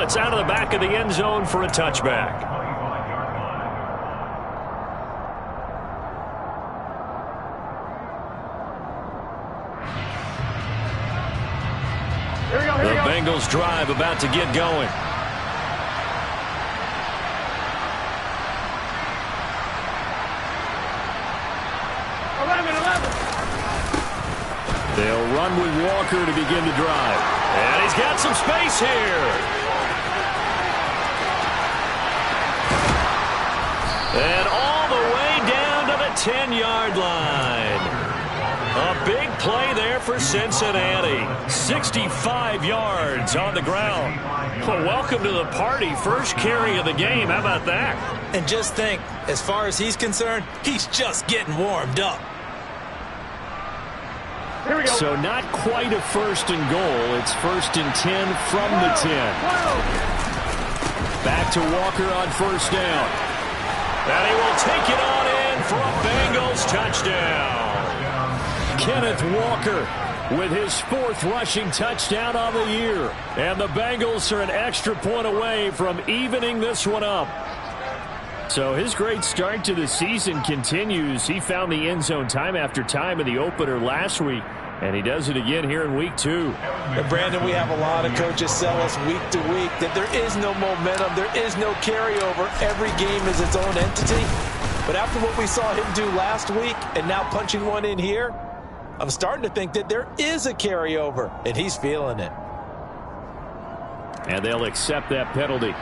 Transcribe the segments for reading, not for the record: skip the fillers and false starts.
That's out of the back of the end zone for a touchback. The Bengals drive about to get going. They'll run with Walker to begin the drive. And he's got some space here. And all the way down to the 10-yard line. A big play there for Cincinnati. 65 yards on the ground. Well, welcome to the party. First carry of the game. How about that? And just think, as far as he's concerned, he's just getting warmed up. So not quite a first and goal. It's first and 10 from the 10. Back to Walker on first down. And he will take it on in for a Bengals touchdown. Kenneth Walker with his fourth rushing touchdown on the year. And the Bengals are an extra point away from evening this one up. So his great start to the season continues. He found the end zone time after time in the opener last week, and he does it again here in week 2. And Brandon, we have a lot of coaches sell us week to week that there is no momentum, there is no carryover. Every game is its own entity. But after what we saw him do last week and now punching one in here, I'm starting to think that there is a carryover, and he's feeling it. And they'll accept that penalty.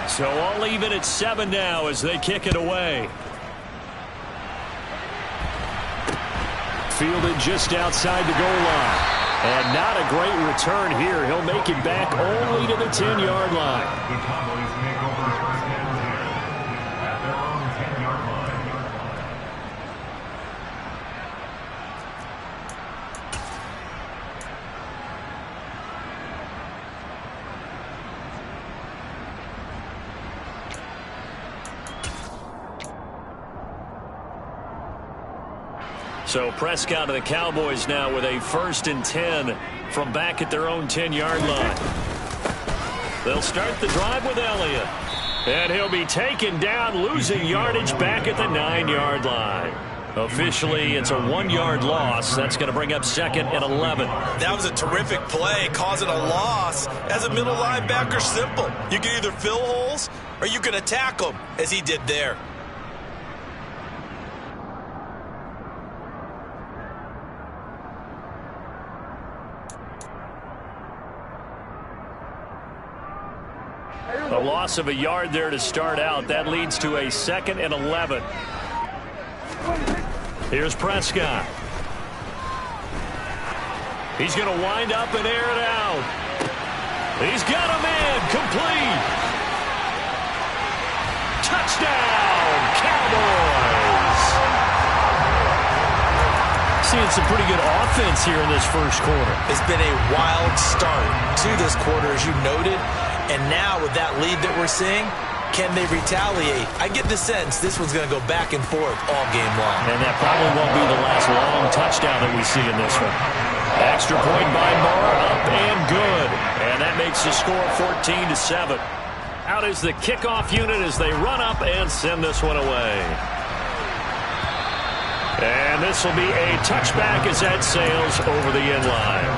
So all even at 7 now as they kick it away. Fielded just outside the goal line. And not a great return here. He'll make it back only to the 10-yard line. The Cowboys make over first and 10 at their own 10-yard line. So Prescott and the Cowboys now with a first and 10 from back at their own 10-yard line. They'll start the drive with Elliott. And he'll be taken down, losing yardage back at the 9-yard line. Officially, it's a 1-yard loss. That's going to bring up second and 11. That was a terrific play, causing a loss. As a middle linebacker, simple. You can either fill holes or you can attack them, as he did there. A loss of a yard there to start out. That leads to a second and 11. Here's Prescott. He's going to wind up and air it out. He's got a man. Complete. Touchdown, Cowboys. Seeing some pretty good offense here in this first quarter. It's been a wild start to this quarter, as you noted. And now with that lead that we're seeing, can they retaliate? I get the sense this one's going to go back and forth all game long. And that probably won't be the last long touchdown that we see in this one. Extra point by Moore, up and good. And that makes the score 14-7. Out is the kickoff unit as they run up and send this one away. And this will be a touchback as that sails over the end line.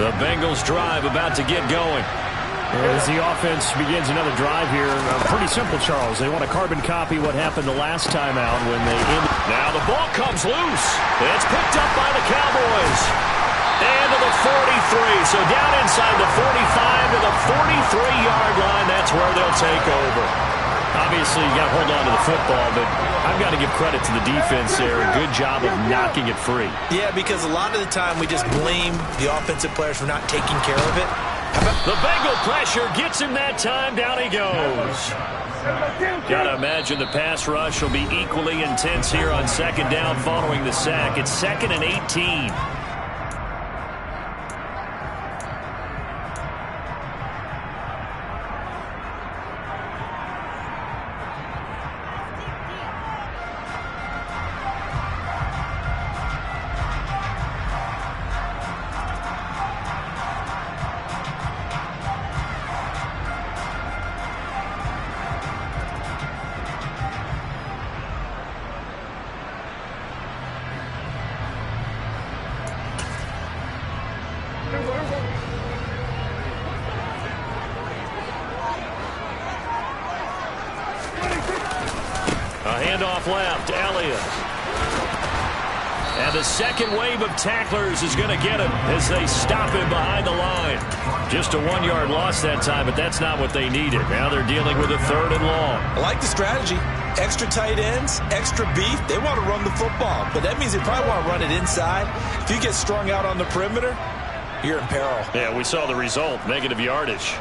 The Bengals drive about to get going. As the offense begins another drive here, pretty simple, Charles. They want to carbon copy what happened the last time out when they ended. Now the ball comes loose. It's picked up by the Cowboys. And to the 43. So down inside the 45 to the 43-yard line. That's where they'll take over. Obviously, you got to hold on to the football, but I've got to give credit to the defense there. A good job of knocking it free. Yeah, because a lot of the time we just blame the offensive players for not taking care of it. How The Bengal pressure gets him that time. Down he goes. Got to imagine the pass rush will be equally intense here on second down following the sack. It's 2nd and 18. A handoff left, Elliott. And the second wave of tacklers is going to get him as they stop him behind the line. Just a 1-yard loss that time, but that's not what they needed. Now they're dealing with a 3rd and long. I like the strategy. Extra tight ends, extra beef. They want to run the football, but that means they probably want to run it inside. If you get strung out on the perimeter, you're in peril. Yeah, we saw the result, negative yardage.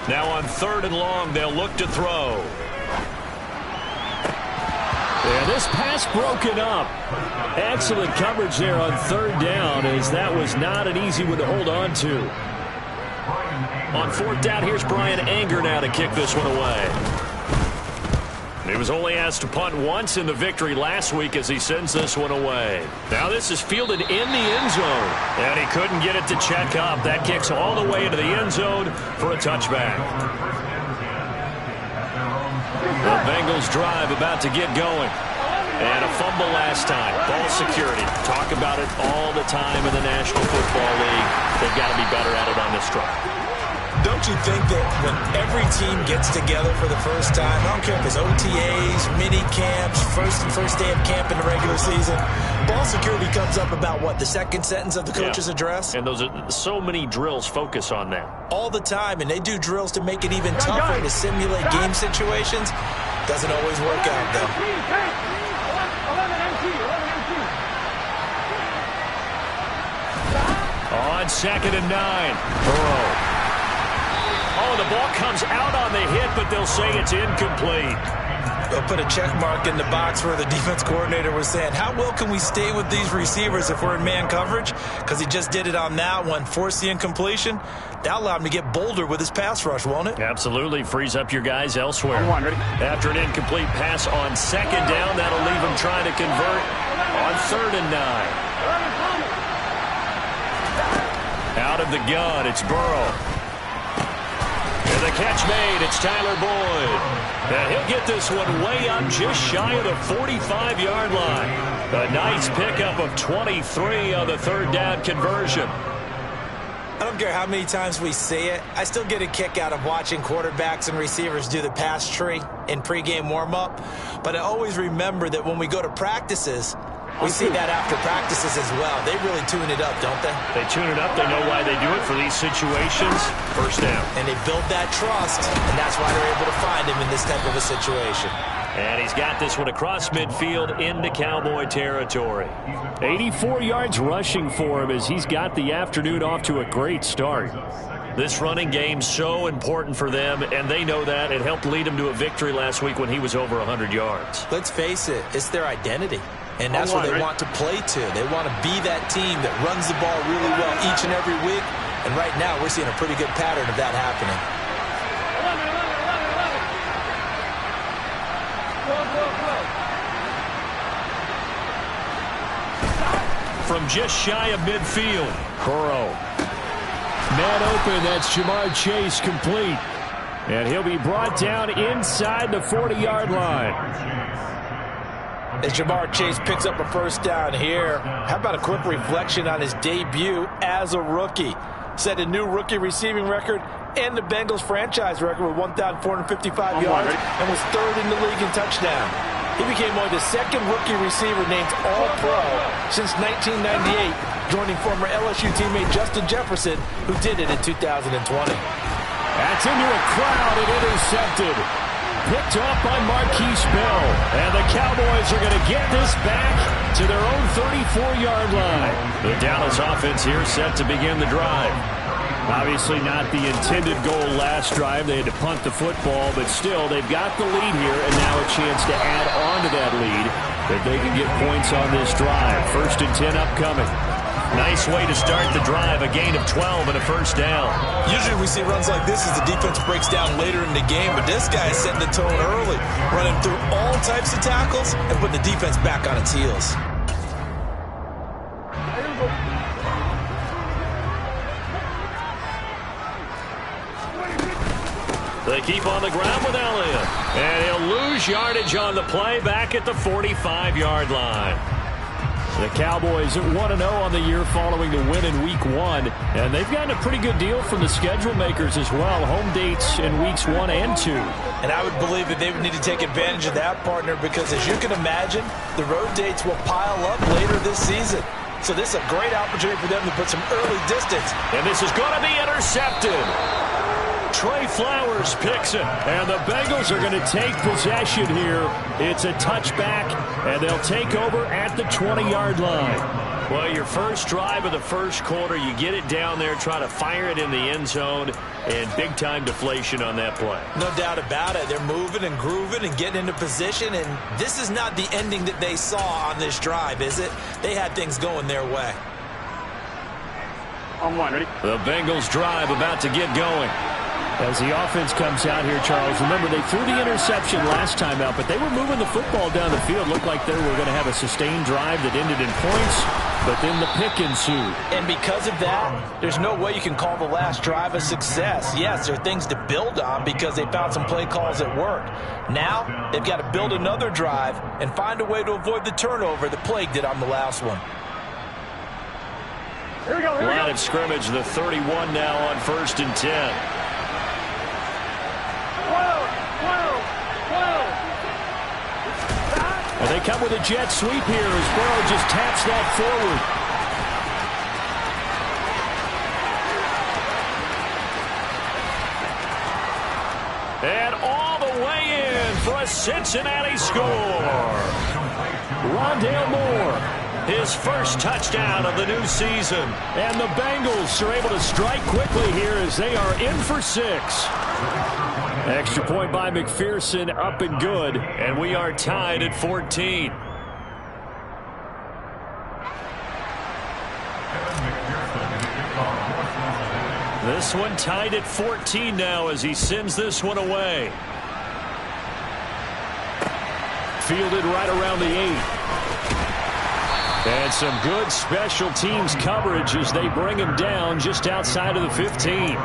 Now on 3rd and long, they'll look to throw. And this pass broken up. Excellent coverage there on 3rd down, as that was not an easy one to hold on to. On 4th down, here's Brian Anger now to kick this one away. He was only asked to punt once in the victory last week as he sends this one away. Now this is fielded in the end zone, and he couldn't get it to check up. That kicks all the way into the end zone for a touchback. The Bengals drive about to get going. And a fumble last time. Ball security. Talk about it all the time in the National Football League. They've got to be better at it on this drive. Don't you think that when every team gets together for the first time, I don't care if it's OTAs, mini camps, first day of camp in the regular season, ball security comes up about what, the second sentence of the coach's address? And those are so many drills focus on that. All the time, and they do drills to make it even tougher to simulate game situations. Doesn't always work out, though. On 2nd and 9, Burrow. Oh, the ball comes out on the hit, but they'll say it's incomplete. They'll put a check mark in the box where the defense coordinator was saying, how well can we stay with these receivers if we're in man coverage? Because he just did it on that one, forced the incompletion. That allowed him to get bolder with his pass rush, won't it? Absolutely. Frees up your guys elsewhere. After an incomplete pass on 2nd down, that'll leave him trying to convert on 3rd and 9. Out of the gun, it's Burrow. And the catch made, it's Tyler Boyd. And he'll get this one way up just shy of the 45-yard line. A nice pickup of 23 on the 3rd down conversion. I don't care how many times we see it. I still get a kick out of watching quarterbacks and receivers do the pass tree in pregame warm-up. But I always remember that when we go to practices, we see that after practices as well. They really tune it up, don't they? They tune it up. They know why they do it for these situations. First down. And they build that trust, and that's why they're able to find him in this type of a situation. And he's got this one across midfield into Cowboy territory. 84 yards rushing for him as he's got the afternoon off to a great start. This running game so important for them, and they know that. It helped lead them to a victory last week when he was over 100 yards. Let's face it, it's their identity. And that's what they want to play to. They want to be that team that runs the ball really well each and every week. And right now, we're seeing a pretty good pattern of that happening. From just shy of midfield, Burrow. Man open, that's Jamar Chase complete. And he'll be brought down inside the 40-yard line. As Jamar Chase picks up a first down here, how about a quick reflection on his debut as a rookie? Set a new rookie receiving record and the Bengals franchise record with 1,455 yards and was 3rd in the league in touchdown. He became one of the second rookie receiver named All-Pro since 1998, joining former LSU teammate Justin Jefferson, who did it in 2020. That's into a crowd and intercepted. picked off by Marquise Bell. And the Cowboys are going to get this back to their own 34-yard line. The Dallas offense here set to begin the drive. Obviously not the intended goal last drive. They had to punt the football, but still they've got the lead here and now a chance to add on to that lead if they can get points on this drive. 1st and 10 upcoming. Nice way to start the drive, a gain of 12 and a first down. Usually we see runs like this as the defense breaks down later in the game, but this guy is setting the tone early, running through all types of tackles and putting the defense back on its heels. They keep on the ground with Elliott. And he'll lose yardage on the play back at the 45-yard line. The Cowboys 1-0 on the year following the win in Week 1. And they've gotten a pretty good deal from the schedule makers as well. Home dates in Weeks 1 and 2. And I would believe that they would need to take advantage of that, partner, because as you can imagine, the road dates will pile up later this season. So this is a great opportunity for them to put some early distance. And this is going to be intercepted. Trey Flowers picks it, and the Bengals are going to take possession here. It's a touchback, and they'll take over at the 20-yard line. Well, your first drive of the first quarter, you get it down there, try to fire it in the end zone, and big-time deflation on that play. No doubt about it. They're moving and grooving and getting into position, and this is not the ending that they saw on this drive, is it? They had things going their way. On one, ready? The Bengals drive about to get going. As the offense comes out here, Charles, remember they threw the interception last time out, but they were moving the football down the field. Looked like they were going to have a sustained drive that ended in points, but then the pick ensued. And because of that, there's no way you can call the last drive a success. Yes, there are things to build on because they found some play calls that work. Now, they've got to build another drive and find a way to avoid the turnover that plagued it on the last one. Here we go, here we go. Line of scrimmage, the 31 now on 1st and 10. And they come with a jet sweep here as Burrow just taps that forward. And all the way in for a Cincinnati score. Rondale Moore, his first touchdown of the new season. And the Bengals are able to strike quickly here as they are in for 6. Extra point by McPherson, up and good, and we are tied at 14. This one tied at 14 now as he sends this one away. Fielded right around the 8. And some good special teams coverage as they bring him down just outside of the 15.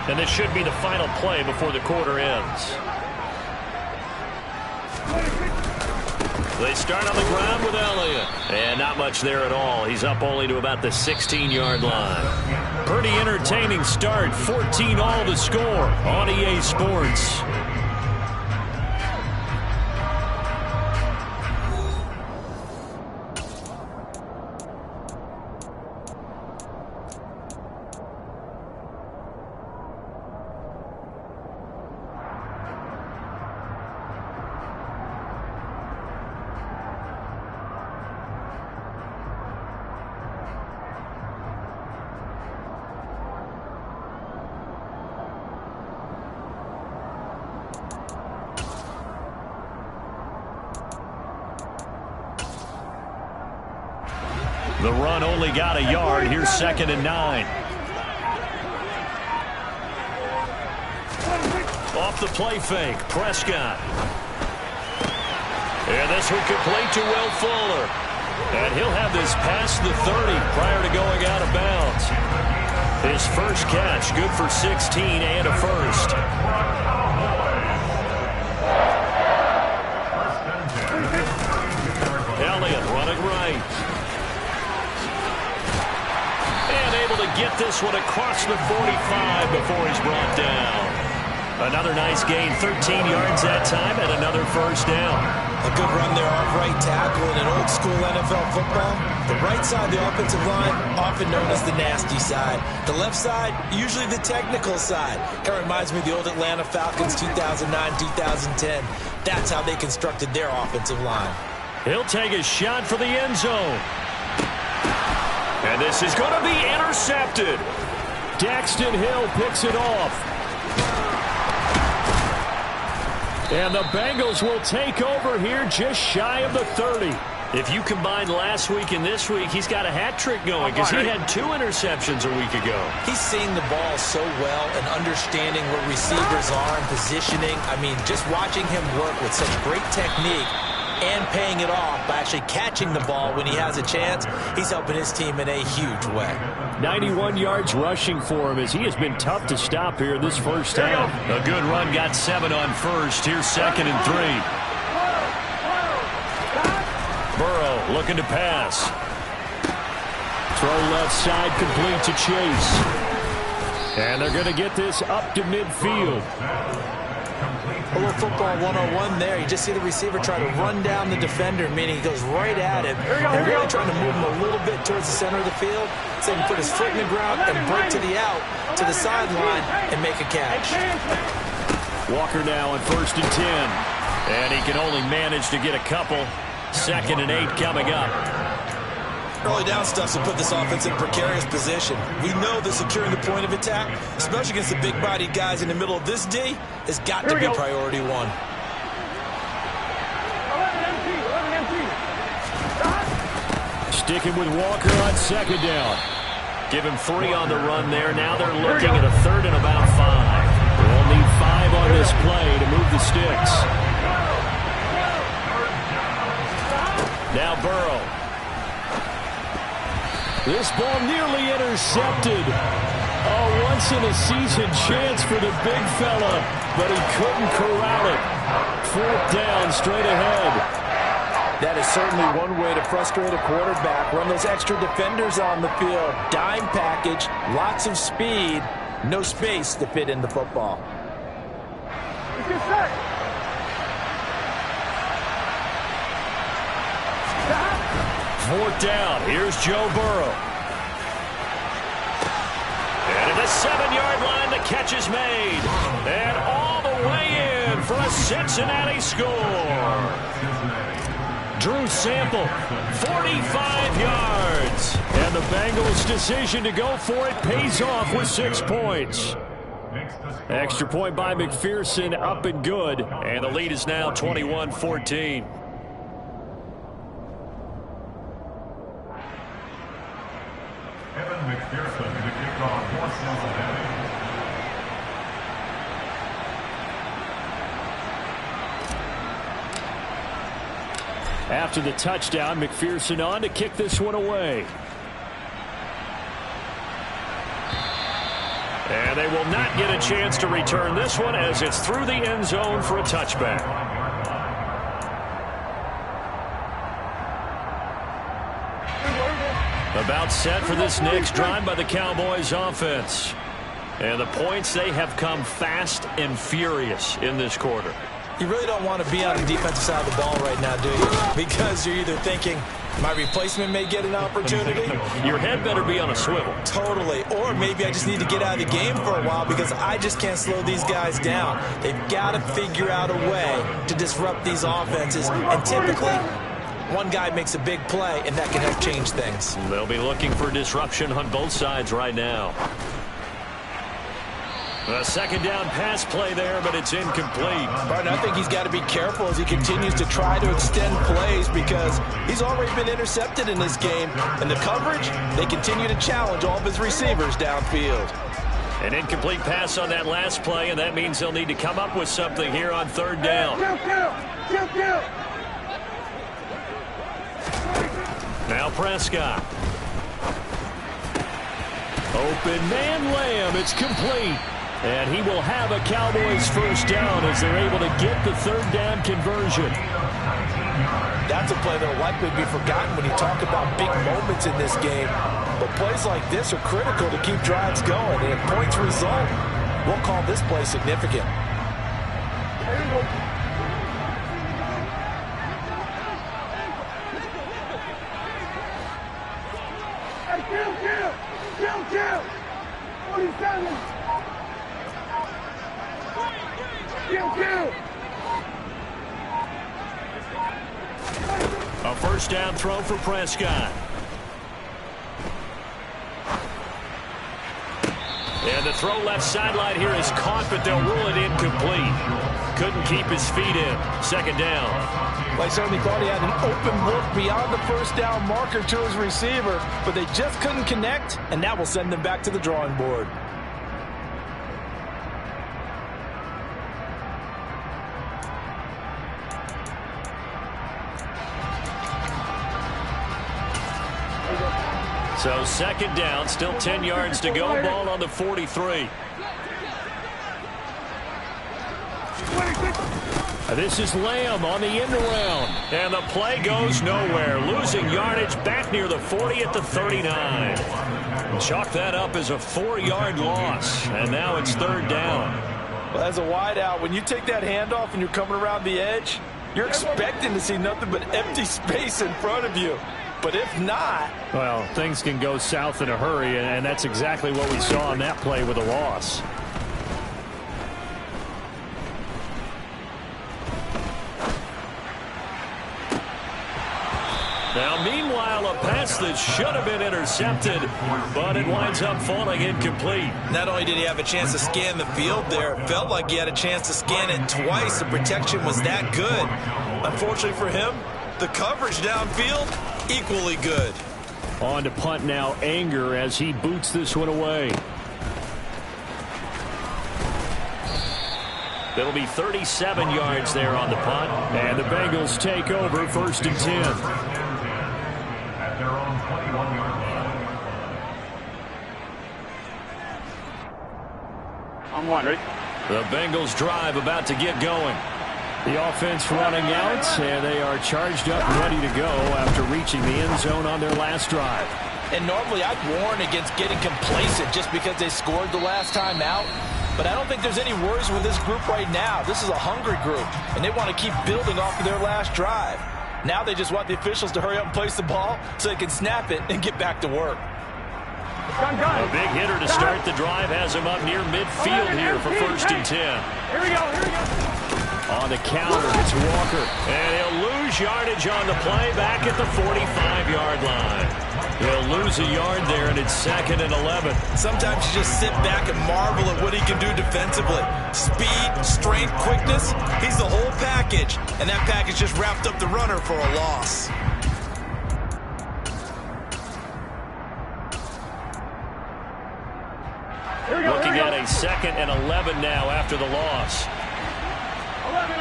And this should be the final play before the quarter ends. They start on the ground with Elliott. And not much there at all. He's up only to about the 16-yard line. Pretty entertaining start. 14-all the score on EA Sports. The run only got a yard. Here's 2nd and 9. Off the play fake, Prescott. And this one complete to Will Fuller. And he'll have this past the 30 prior to going out of bounds. His first catch, good for 16 and a first. Elliott running right. And able to get this one across the 45 before he's brought down. Another nice gain, 13 yards that time, and another first down. A good run there off right tackle in an old school NFL football. The right side of the offensive line, often known as the nasty side. The left side, usually the technical side. Kind of reminds me of the old Atlanta Falcons 2009-2010. That's how they constructed their offensive line. He'll take a shot for the end zone. And this is going to be intercepted. Daxton Hill picks it off. And the Bengals will take over here just shy of the 30. If you combine last week and this week, he's got a hat trick going because he had 2 interceptions a week ago. He's seeing the ball so well and understanding where receivers are and positioning. I mean, just watching him work with such great technique and paying it off by actually catching the ball when he has a chance, he's helping his team in a huge way. 91 yards rushing for him as he has been tough to stop here this first half. A good run, got 7 on first. Here's 2nd and 3. Burrow looking to pass. Throw left side, complete to Chase. And they're going to get this up to midfield. A little football 101 there. You just see the receiver try to run down the defender, meaning he goes right at him and really trying to move him a little bit towards the center of the field so he can put his foot in the ground and break to the out, to the sideline, and make a catch. Walker now on 1st and 10. And he can only manage to get a couple. 2nd and 8 coming up. Early down stuff to put this offense in a precarious position. We know that securing the point of attack, especially against the big-bodied guys in the middle of this D, has got to be priority 1. Sticking with Walker on 2nd down. Give him 3 on the run there. Now they're looking at a 3rd and about 5. They'll need 5 on this play to move the sticks. Now Burrow. This ball nearly intercepted. A once-in-a-season chance for the big fella, but he couldn't corral it. 4th down, straight ahead. That is certainly one way to frustrate a quarterback. Run those extra defenders on the field. Dime package, lots of speed, no space to fit in the football. 4th down. Here's Joe Burrow. And at the 7-yard line, the catch is made. And all the way in for a Cincinnati score. Drew Sample, 45 yards. And the Bengals' decision to go for it pays off with 6 points. Extra point by McPherson, up and good. And the lead is now 21-14. McPherson to kick off for Cincinnati. After the touchdown, McPherson on to kick this one away. And they will not get a chance to return this one as it's through the end zone for a touchback. About set for this next drive by the Cowboys offense. And the points, they have come fast and furious in this quarter. You really don't want to be on the defensive side of the ball right now, do you? Because you're either thinking, my replacement may get an opportunity. Your head better be on a swivel. Totally. Or maybe I just need to get out of the game for a while because I just can't slow these guys down. They've got to figure out a way to disrupt these offenses. And typically, one guy makes a big play, and that can help change things. They'll be looking for disruption on both sides right now. A 2nd down pass play there, but it's incomplete. But I think he's got to be careful as he continues to try to extend plays because he's already been intercepted in this game. And the coverage, they continue to challenge all of his receivers downfield. An incomplete pass on that last play, and that means they'll need to come up with something here on 3rd down. Now Prescott. Open man Lamb. It's complete. And he will have a Cowboys 1st down as they're able to get the 3rd down conversion. That's a play that will likely be forgotten when you talk about big moments in this game. But plays like this are critical to keep drives going. And if points result, we'll call this play significant. Kill. 47. Kill. A first down throw for Prescott. And the throw left sideline here is caught, but they'll rule it incomplete. Couldn't keep his feet in. Second down. Well, I certainly thought he had an open look beyond the first down marker to his receiver, but they just couldn't connect, and that will send them back to the drawing board. So second down, still 10 yards to go. Ball on the 43. This is Lamb on the end around. And the play goes nowhere. Losing yardage back near the 40 at the 39. Chalk that up as a 4-yard loss. And now it's third down. Well, as a wideout, when you take that handoff and you're coming around the edge, you're expecting to see nothing but empty space in front of you. But if not... Well, things can go south in a hurry, and that's exactly what we saw on that play with a loss. Now, meanwhile, a pass that should have been intercepted, but it winds up falling incomplete. Not only did he have a chance to scan the field there, it felt like he had a chance to scan it twice. The protection was that good. Unfortunately for him, the coverage downfield, equally good. On to punt now, Anger, as he boots this one away. It'll be 37 yards there on the punt. And the Bengals take over, first and 10. At their own 21-yard line. I'm one, ready? The Bengals drive about to get going. The offense running out, and they are charged up and ready to go after reaching the end zone on their last drive. And normally I'd warn against getting complacent just because they scored the last time out. But I don't think there's any worries with this group right now. This is a hungry group, and they want to keep building off of their last drive. Now they just want the officials to hurry up and place the ball so they can snap it and get back to work. A big hitter to start the drive has him up near midfield here for first and 10. Here we go. On the counter, it's Walker. And he'll lose yardage on the play back at the 45-yard line. He'll lose a yard there, and it's second and 11. Sometimes you just sit back and marvel at what he can do defensively. Speed, strength, quickness, he's the whole package. And that package just wrapped up the runner for a loss. Looking at a second and 11 now after the loss. 11.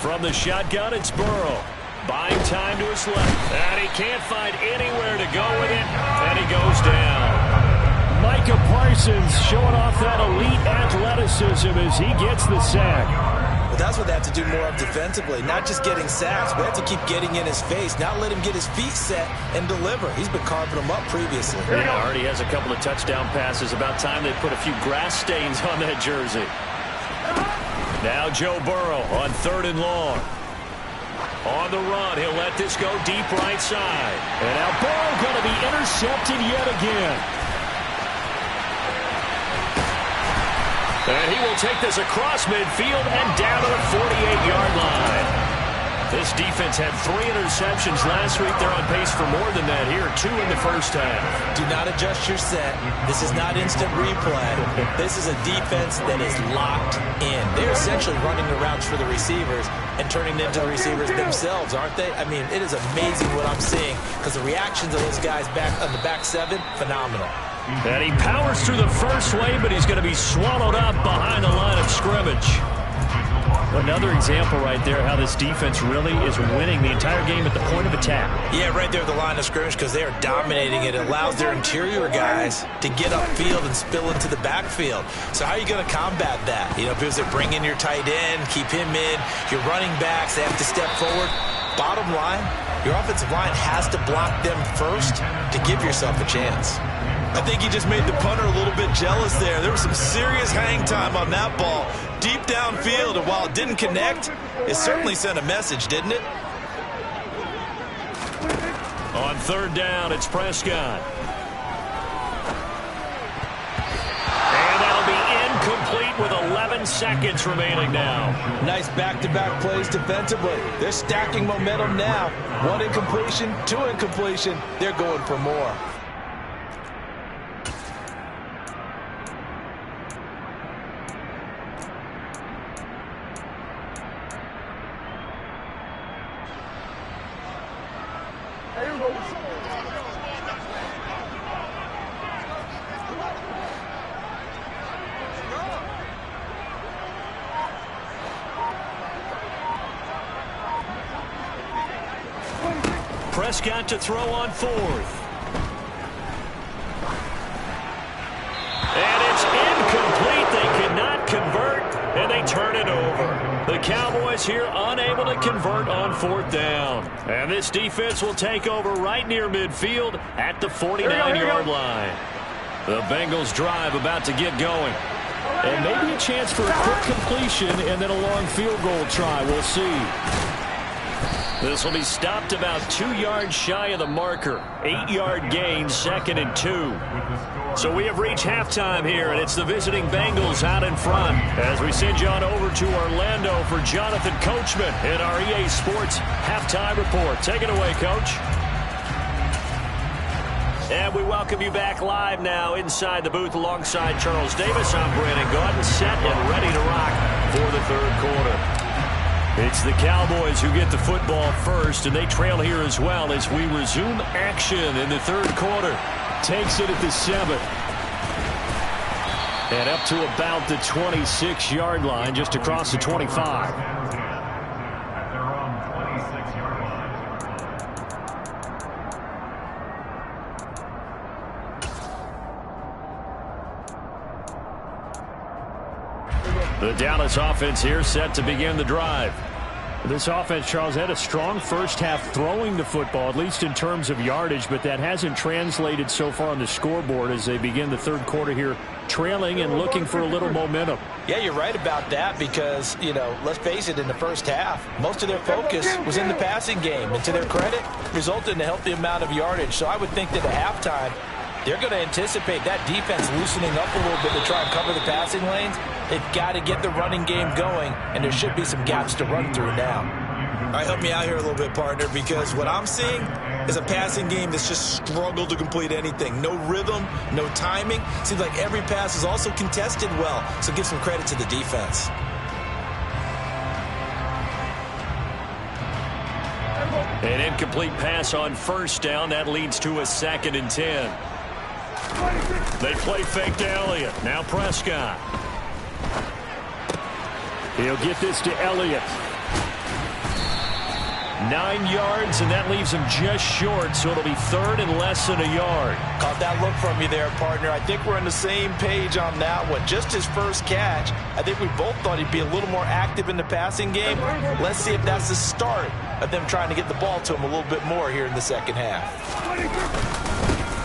From the shotgun, it's Burrow. Buying time to his left. And he can't find anywhere to go with it. And he goes down. Micah Parsons showing off that elite athleticism as he gets the sack. But that's what they have to do more of defensively, not just getting sacks. We have to keep getting in his face, not let him get his feet set and deliver. He's been carving them up previously. Yeah, already has a couple of touchdown passes. About time they put a few grass stains on that jersey. Now Joe Burrow on third and long. On the run, he'll let this go deep right side. And now Burrow going to be intercepted yet again. And he will take this across midfield and down to the 48-yard line. This defense had 3 interceptions last week. They're on pace for more than that here. 2 in the first half. Do not adjust your set. This is not instant replay. This is a defense that is locked in. They're essentially running the routes for the receivers and turning into the receivers themselves, aren't they? I mean, it is amazing what I'm seeing because the reactions of those guys back on the back 7, phenomenal. And he powers through the first wave, but he's going to be swallowed up behind the line of scrimmage. Another example right there how this defense really is winning the entire game at the point of attack. Yeah, right there at the line of scrimmage because they are dominating it. It allows their interior guys to get upfield and spill into the backfield. So how are you going to combat that? You know, because they bring in your tight end, keep him in. Your running backs, they have to step forward. Bottom line, your offensive line has to block them first to give yourself a chance. I think he just made the punter a little bit jealous there. There was some serious hang time on that ball. Deep downfield, and while it didn't connect, it certainly sent a message, didn't it? On third down, it's Prescott. And that'll be incomplete with 11 seconds remaining now. Nice back-to-back plays defensively. They're stacking momentum now. 1 incompletion, 2 incompletion. They're going for more. Prescott to throw on 4th. And it's incomplete. They cannot convert, and they turn it over. The Cowboys here unable to convert on 4th down. And this defense will take over right near midfield at the 49-yard line. The Bengals drive about to get going. And maybe a chance for a quick completion and then a long field goal try. We'll see. This will be stopped about 2 yards shy of the marker. 8-yard gain, 2nd and 2. So we have reached halftime here, and it's the visiting Bengals out in front as we send you on over to Orlando for Jonathan Coachman in our EA Sports Halftime Report. Take it away, Coach. And we welcome you back live now inside the booth alongside Charles Davis. I'm Brandon Gaudin, set and ready to rock for the 3rd quarter. It's the Cowboys who get the football first, and they trail here as well as we resume action in the 3rd quarter. Takes it at the 7th. And up to about the 26-yard line, just across the 25. At their own 26-yard line. The Dallas offense here set to begin the drive. This offense, Charles, had a strong first half throwing the football, at least in terms of yardage, but that hasn't translated so far on the scoreboard as they begin the 3rd quarter here, trailing and looking for a little momentum. Yeah, you're right about that because, you know, let's face it, in the first half, most of their focus was in the passing game. And to their credit, resulted in a healthy amount of yardage. So I would think that at halftime, they're going to anticipate that defense loosening up a little bit to try and cover the passing lanes. They've got to get the running game going, and there should be some gaps to run through now. All right, help me out here a little bit, partner, because what I'm seeing is a passing game that's just struggled to complete anything. No rhythm, no timing. Seems like every pass is also contested well, so give some credit to the defense. An incomplete pass on 1st down. That leads to a 2nd and 10. They play fake to Elliott. Now Prescott. He'll get this to Elliott. 9 yards, and that leaves him just short, so it'll be 3rd and less than a yard. Caught that look from you there, partner. I think we're on the same page on that one. Just his first catch, I think we both thought he'd be a little more active in the passing game. Let's see if that's the start of them trying to get the ball to him a little bit more here in the second half.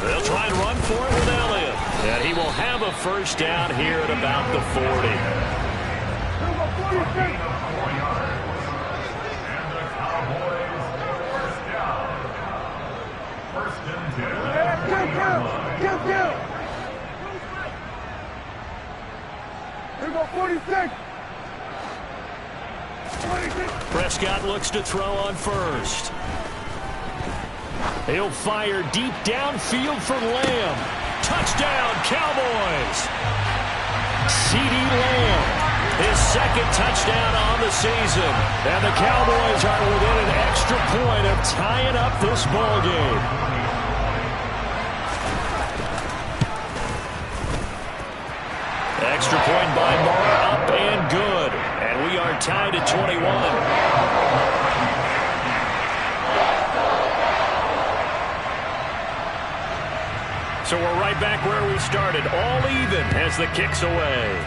They'll try and run for it with Elliott. And he will have a first down here at about the 40. Here go 46. Prescott looks to throw on 1st. He'll fire deep downfield for Lamb. Touchdown, Cowboys. CeeDee Lamb, his 2nd touchdown on the season. And the Cowboys are within an extra point of tying up this ball game. Extra point by Moore, up and good. And we are tied at 21. So we're right back where we started, all even as the kick's away.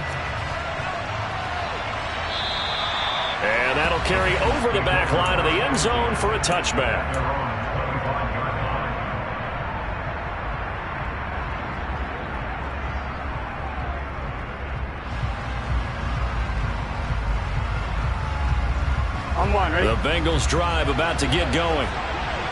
And that'll carry over the back line of the end zone for a touchback. On 1, ready? The Bengals drive about to get going.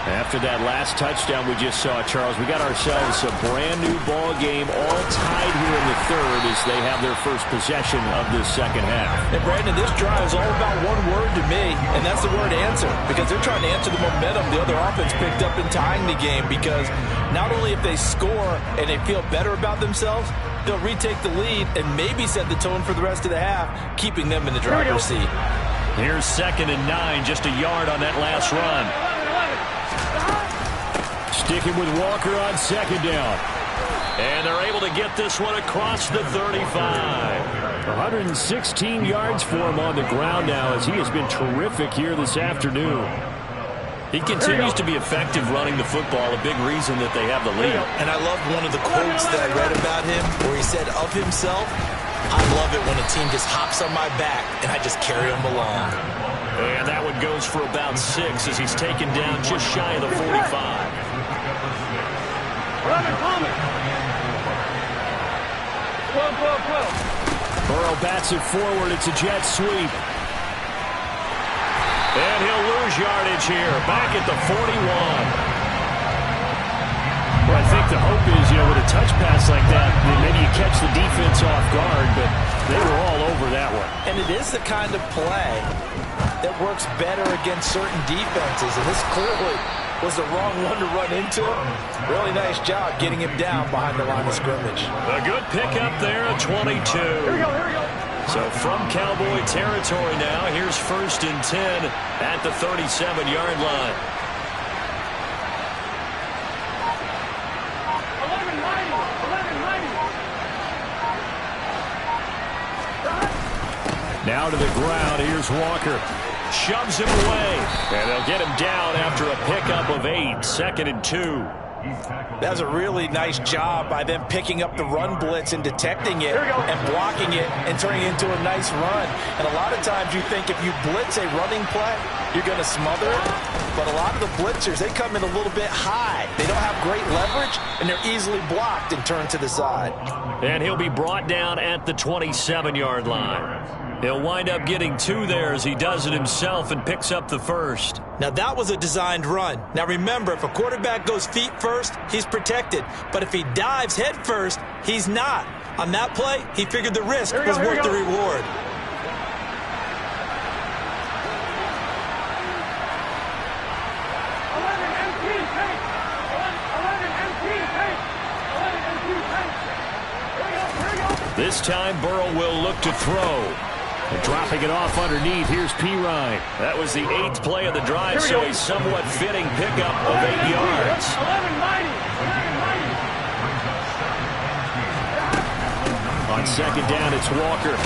After that last touchdown we just saw, Charles, we got ourselves a brand new ball game, all tied here in the third as they have their first possession of this second half. And Brandon, this drive is all about one word to me, and that's the word answer, because they're trying to answer the momentum the other offense picked up in tying the game, because not only if they score and they feel better about themselves, they'll retake the lead and maybe set the tone for the rest of the half, keeping them in the driver's seat. Here's 2nd and 9, just a yard on that last run. Sticking with Walker on 2nd down. And they're able to get this one across the 35. 116 yards for him on the ground now as he has been terrific here this afternoon. He continues to be effective running the football, a big reason that they have the lead. And I love one of the quotes that I read about him where he said of himself, I love it when a team just hops on my back and I just carry them along. And that one goes for about 6 as he's taken down just shy of the 45. Burrow bats it forward. It's a jet sweep. And he'll lose yardage here. Back at the 41. Well, I think the hope is, with a touch pass like that, maybe you catch the defense off guard, but they were all over that one. And it is the kind of play that works better against certain defenses, and this clearly was the wrong one to run into. Really nice job getting him down behind the line of scrimmage. A good pickup there at 22. Here we go. So from Cowboy territory now, here's 1st and 10 at the 37-yard line. 11-90. Now to the ground. Here's Walker. Shoves him away. And they'll get him down after a pickup of 8. 2nd and 2. That was a really nice job by them picking up the run blitz and detecting it and blocking it and turning it into a nice run. And a lot of times you think if you blitz a running play, you're going to smother it. But a lot of the blitzers, they come in a little bit high. They don't have great leverage, and they're easily blocked and turned to the side. And he'll be brought down at the 27-yard line. He'll wind up getting 2 there as he does it himself and picks up the 1st. Now, that was a designed run. Now, remember, if a quarterback goes feet first, he's protected. But if he dives head first, he's not. On that play, he figured the risk was worth the reward. This time, Burrow will look to throw. And dropping it off underneath, here's Pirine. That was the 8th play of the drive, so a somewhat fitting pickup of 8 yards. 11-90. On 2nd down, it's Walker.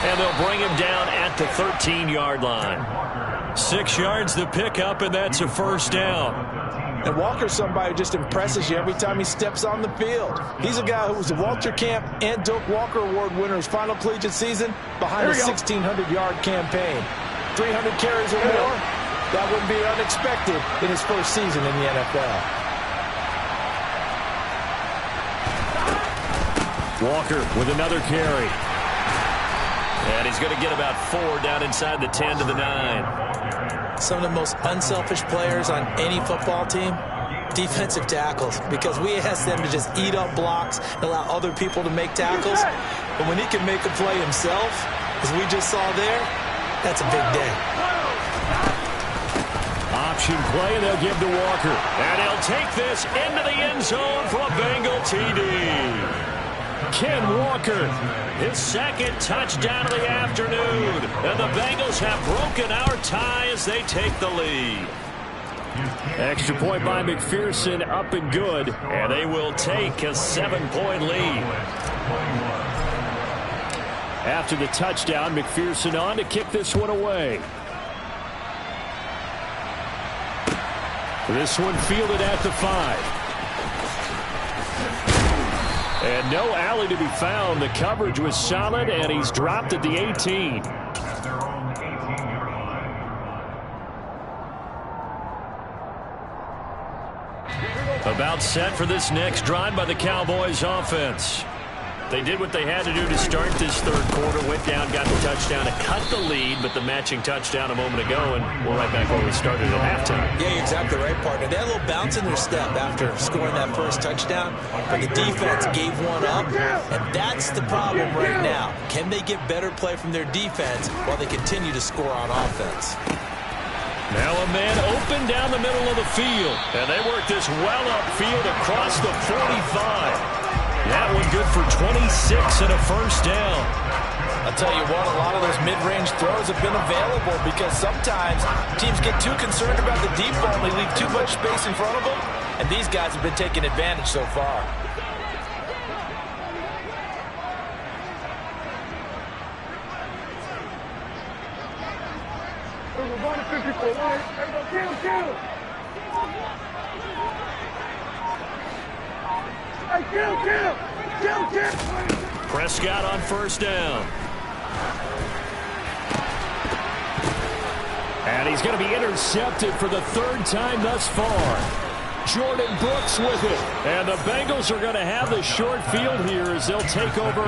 And they'll bring him down at the 13-yard line. 6 yards the pickup, and that's a 1st down. And Walker's somebody who just impresses you every time he steps on the field. He's a guy who was the Walter Camp and Doak Walker Award winner his final collegiate season behind a 1,600-yard campaign. 300 carries or more, that wouldn't be unexpected in his first season in the NFL. Walker with another carry. And he's going to get about 4 down inside the 10 to the 9. Some of the most unselfish players on any football team, defensive tackles, because we ask them to just eat up blocks and allow other people to make tackles. But when he can make a play himself, as we just saw there, that's a big day. Option play, and they'll give to Walker. And he'll take this into the end zone for a Bengal TD. Ken Walker, his 2nd touchdown of the afternoon. And the Bengals have broken our tie as they take the lead. Extra point by McPherson, up and good. And they will take a 7-point lead. After the touchdown, McPherson on to kick this one away. This one fielded at the 5. And no alley to be found. The coverage was solid, and he's dropped at the 18. About set for this next drive by the Cowboys offense. They did what they had to do to start this third quarter. Went down, got the touchdown to cut the lead, but the matching touchdown a moment ago, and we're right back where we started at halftime. Yeah, you're exactly right, partner. They had a little bounce in their step after scoring that first touchdown, but the defense gave one up, and that's the problem right now. Can they get better play from their defense while they continue to score on offense? Now a man open down the middle of the field, and they work this well upfield across the 45. That one good for 26 and a first down. I'll tell you what, a lot of those mid-range throws have been available because sometimes teams get too concerned about the deep ball and they leave too much space in front of them, and these guys have been taking advantage so far. Prescott on first down. And he's going to be intercepted for the third time thus far. Jordan Brooks with it. And the Bengals are going to have the short field here as they'll take over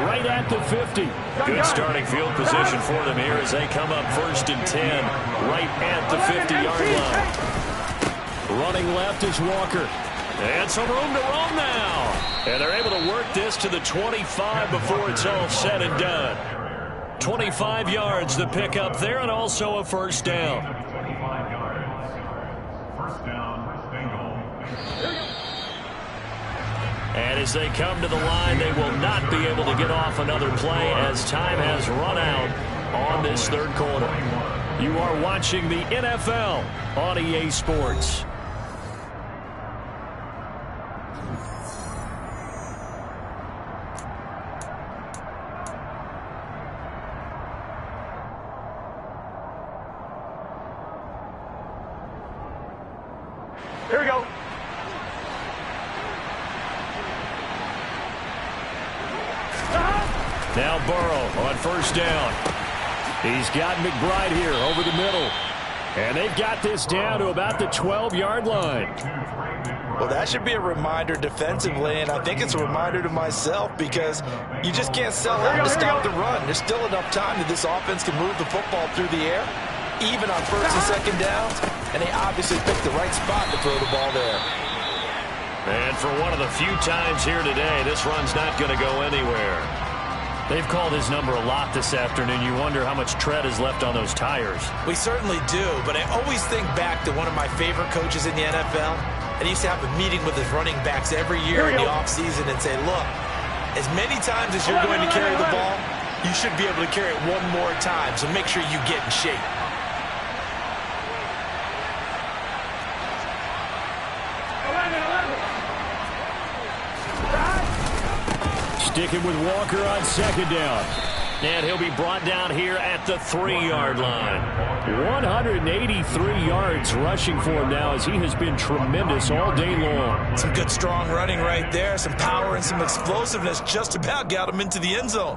right at the 50. Good starting field position for them here as they come up 1st and 10 right at the 50-yard line. Running left is Walker. And some room to roam now. And they're able to work this to the 25 before it's all said and done. 25 yards to pick up there and also a first down. 25 yards. First down, Bengals. And as they come to the line, they will not be able to get off another play as time has run out on this third quarter. You are watching the NFL on EA Sports. Here we go. Now Burrow on first down. He's got McBride here over the middle. And they've got this down to about the 12-yard line. Well, that should be a reminder defensively, and I think it's a reminder to myself because you just can't sell out to stop the run. There's still enough time that this offense can move the football through the air, even on 1st and 2nd downs, and they obviously picked the right spot to throw the ball there. And for one of the few times here today, this run's not going to go anywhere. They've called his number a lot this afternoon. You wonder how much tread is left on those tires. We certainly do, but I always think back to one of my favorite coaches in the NFL, and he used to have a meeting with his running backs every year in the offseason and say, look, as many times as you're going to carry the ball, you should be able to carry it one more time, so make sure you get in shape. Sticking with Walker on 2nd down. And he'll be brought down here at the 3-yard line. 183 yards rushing for him now as he has been tremendous all day long. Some good strong running right there. Some power and some explosiveness just about got him into the end zone.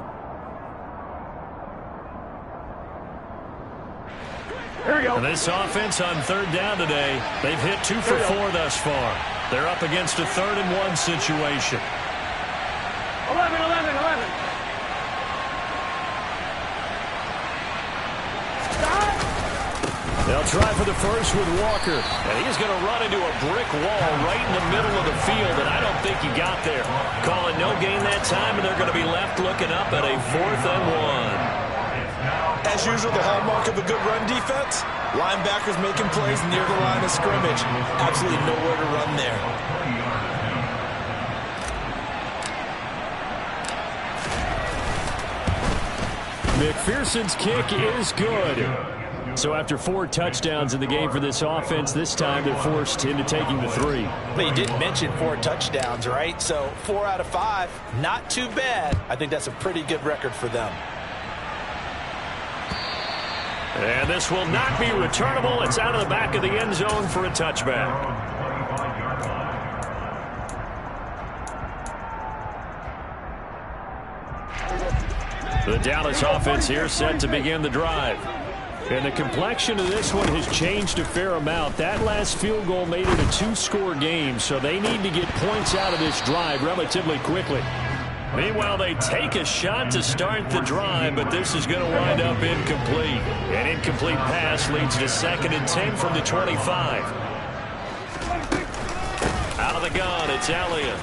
Here we go. And this offense on 3rd down today, they've hit 2 for 4 thus far. They're up against a 3rd and 1 situation. 11. They'll try for the first with Walker. And he's going to run into a brick wall right in the middle of the field, and I don't think he got there. Call it no gain that time, and they're going to be left looking up at a 4th and 1. As usual, the hallmark of a good run defense, linebackers making plays near the line of scrimmage. Absolutely nowhere to run there. McPherson's kick is good. So after 4 touchdowns in the game for this offense, this time they're forced into taking the 3. But you did mention 4 touchdowns, right? So 4 out of 5, not too bad. I think that's a pretty good record for them. And this will not be returnable. It's out of the back of the end zone for a touchback. The Dallas offense here set to begin the drive. And the complexion of this one has changed a fair amount. That last field goal made it a 2-score game, so they need to get points out of this drive relatively quickly. Meanwhile, they take a shot to start the drive, but this is going to wind up incomplete. An incomplete pass leads to 2nd and 10 from the 25. Out of the gun, it's Elliott.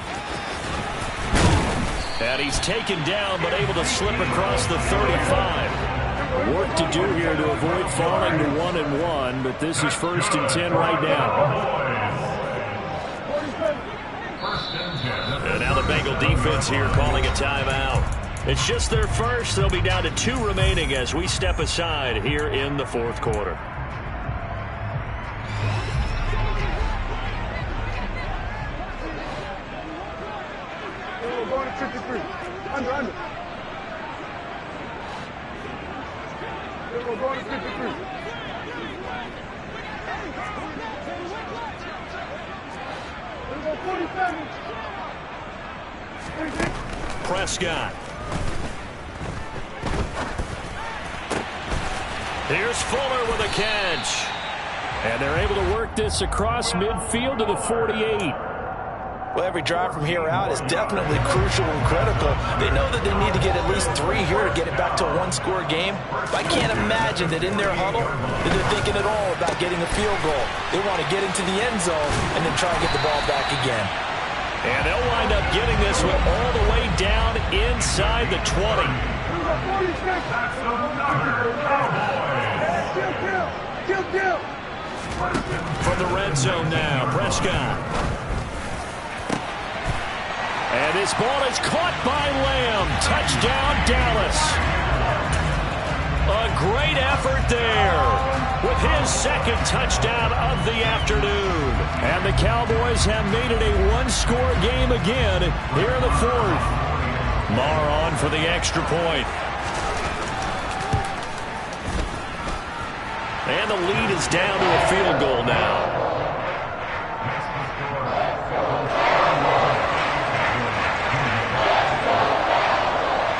And he's taken down, but able to slip across the 35. Work to do here to avoid falling to 1-1, but this is 1st and 10 right now. And now the Bengal defense here calling a timeout. It's just their first. They'll be down to 2 remaining as we step aside here in the 4th quarter. We're going to 53. Under. We're going to 53. We're going 47. Prescott. Here's Fuller with a catch. And they're able to work this across midfield to the 48. Well, every drive from here out is definitely crucial and critical. They know that they need to get at least 3 here to get it back to a 1-score game. But I can't imagine that in their huddle that they're thinking at all about getting a field goal. They want to get into the end zone and then try to get the ball back again. And they'll wind up getting this one all the way down inside the 20. Kill. From the red zone now, Prescott. And this ball is caught by Lamb. Touchdown, Dallas. A great effort there with his 2nd touchdown of the afternoon. And the Cowboys have made it a 1-score game again here in the 4th. Marr on for the extra point. And the lead is down to a field goal now.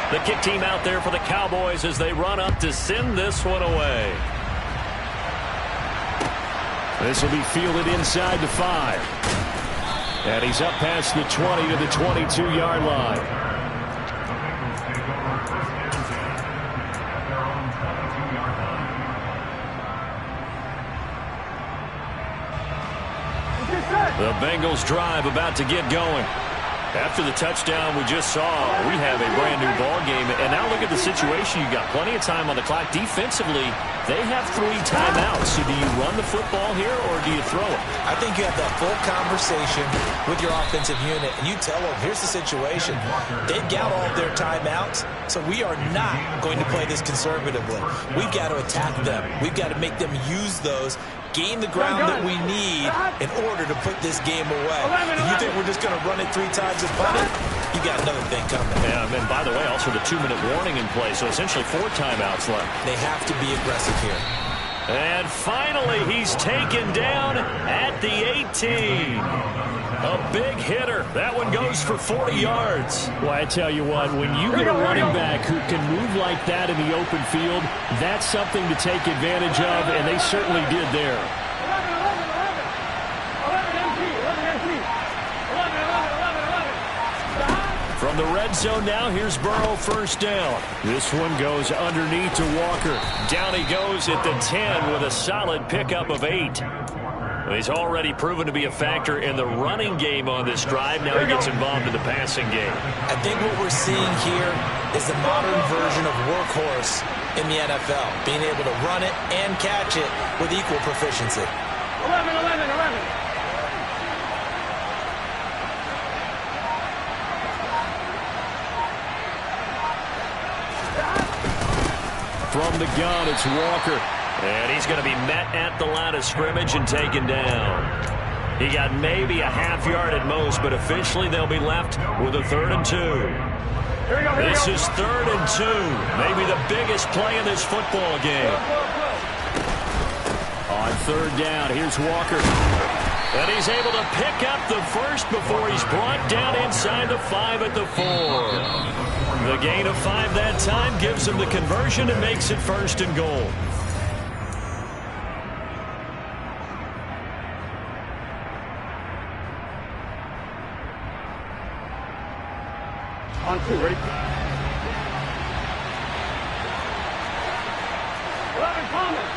The kick team out there for the Cowboys as they run up to send this one away. This will be fielded inside the 5. And he's up past the 20 to the 22-yard line. The Bengals drive about to get going. After the touchdown we just saw, we have a brand new ball game. And now look at the situation. You've got plenty of time on the clock. Defensively, they have 3 timeouts. So do you run the football here or do you throw it? I think you have that full conversation with your offensive unit, and you tell them, here's the situation. They've got all of their timeouts, so we are not going to play this conservatively. We've got to attack them. We've got to make them use those, gain the ground that we need in order to put this game away. If you think we're just going to run it 3 times and punt it, you got another thing coming. Yeah, and by the way, also the 2-minute warning in play, so essentially 4 timeouts left. They have to be aggressive here. And finally, he's taken down at the 18. A big hitter. That one goes for 40 yards. Well, I tell you what, when you get a running back who can move like that in the open field, that's something to take advantage of, and they certainly did there. From the red zone now, here's Burrow, 1st down. This one goes underneath to Walker. Down he goes at the 10 with a solid pickup of 8. He's already proven to be a factor in the running game on this drive. Now he gets involved in the passing game. I think what we're seeing here is the modern version of workhorse in the NFL, being able to run it and catch it with equal proficiency. 11. From the gun, it's Walker. And he's going to be met at the line of scrimmage and taken down. He got maybe a half yard at most, but officially they'll be left with a 3rd and 2. This is 3rd and 2. Maybe the biggest play in this football game. On 3rd down, here's Walker. And he's able to pick up the first before he's brought down inside the 5 at the 4. The gain of 5 that time gives him the conversion and makes it 1st and goal. On 2, ready? 11 coming.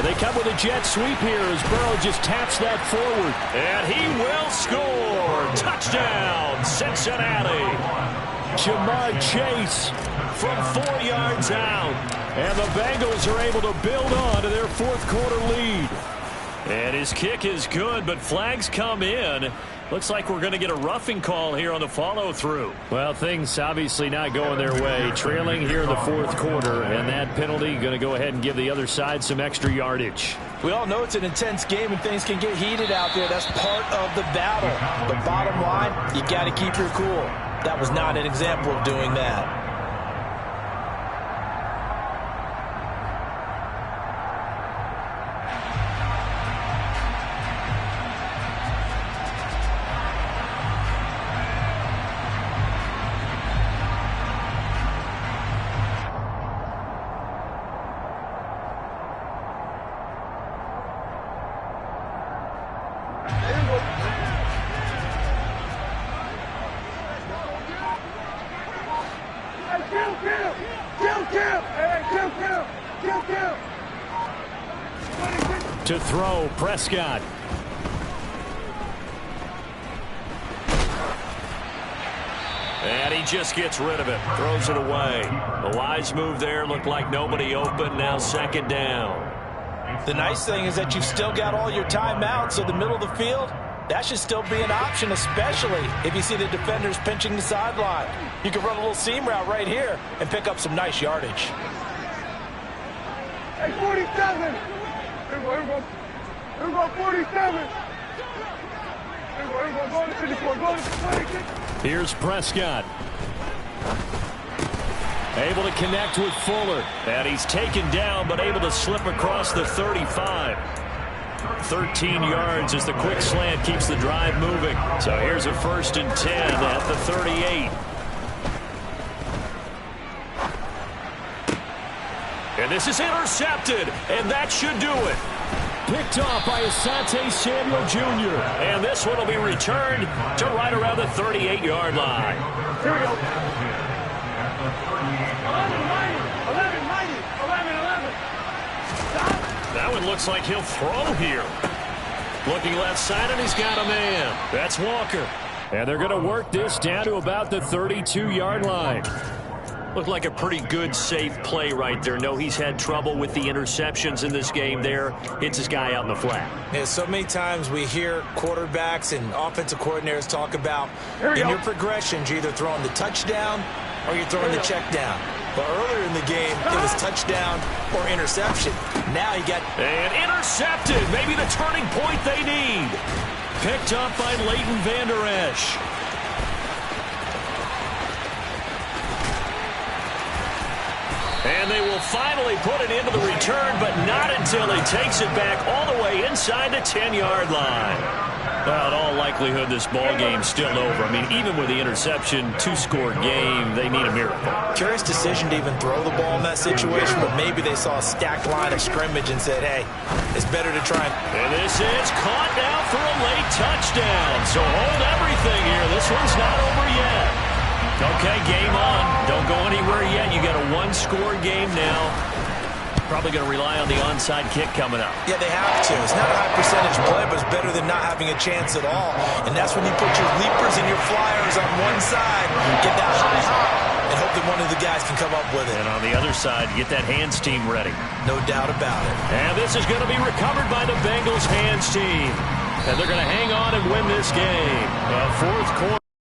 They come with a jet sweep here as Burrow just taps that forward. And he will score. Touchdown, Cincinnati. Ja'Marr Chase from 4 yards out. And the Bengals are able to build on to their fourth quarter lead. And his kick is good, but flags come in. Looks like we're going to get a roughing call here on the follow-through. Well, things obviously not going their way. Trailing here in the fourth quarter, and that penalty going to go ahead and give the other side some extra yardage. We all know it's an intense game and things can get heated out there. That's part of the battle. But bottom line, you got to keep your cool. That was not an example of doing that. To throw, Prescott. And he just gets rid of it. Throws it away. A wise move there. Looked like nobody open. Now second down. The nice thing is that you've still got all your timeouts, so the middle of the field, that should still be an option, especially if you see the defenders pinching the sideline. You can run a little seam route right here and pick up some nice yardage. Hey, 47. Here we go, 47. Here we go, go to 54, go to 26. Here's Prescott. Able to connect with Fuller. And he's taken down, but able to slip across the 35. 13 yards as the quick slant keeps the drive moving. So here's a 1st and 10 at the 38. And this is intercepted, and that should do it. Picked off by Asante Samuel Jr. And this one will be returned to right around the 38-yard line. Here we go. 11. That one looks like he'll throw here. Looking left side, and he's got a man. That's Walker. And they're going to work this down to about the 32-yard line. Looked like a pretty good, safe play right there. No, he's had trouble with the interceptions in this game there. Hits his guy out in the flat. Yeah, so many times we hear quarterbacks and offensive coordinators talk about in your progressions, you're either throwing the touchdown or you're throwing the check down. But earlier in the game, it was touchdown or interception. Now you got... And intercepted. Maybe the turning point they need. Picked up by Leighton Vander Esch. And they will finally put it into the return, but not until he takes it back all the way inside the 10-yard line. Well, in all likelihood, this ball game's still over. I mean, even with the interception, 2-score game, they need a miracle. Curious decision to even throw the ball in that situation, but maybe they saw a stacked line of scrimmage and said, hey, it's better to try. And this is caught now for a late touchdown. So hold everything here. This one's not over yet. Okay, game on. Don't go anywhere yet. You got a 1-score game now. Probably going to rely on the onside kick coming up. Yeah, they have to. It's not a high percentage play, but it's better than not having a chance at all. And that's when you put your leapers and your flyers on one side, get that high hop, and hope that one of the guys can come up with it. And on the other side, get that hands team ready. No doubt about it. And this is going to be recovered by the Bengals hands team. And they're going to hang on and win this game. Fourth quarter.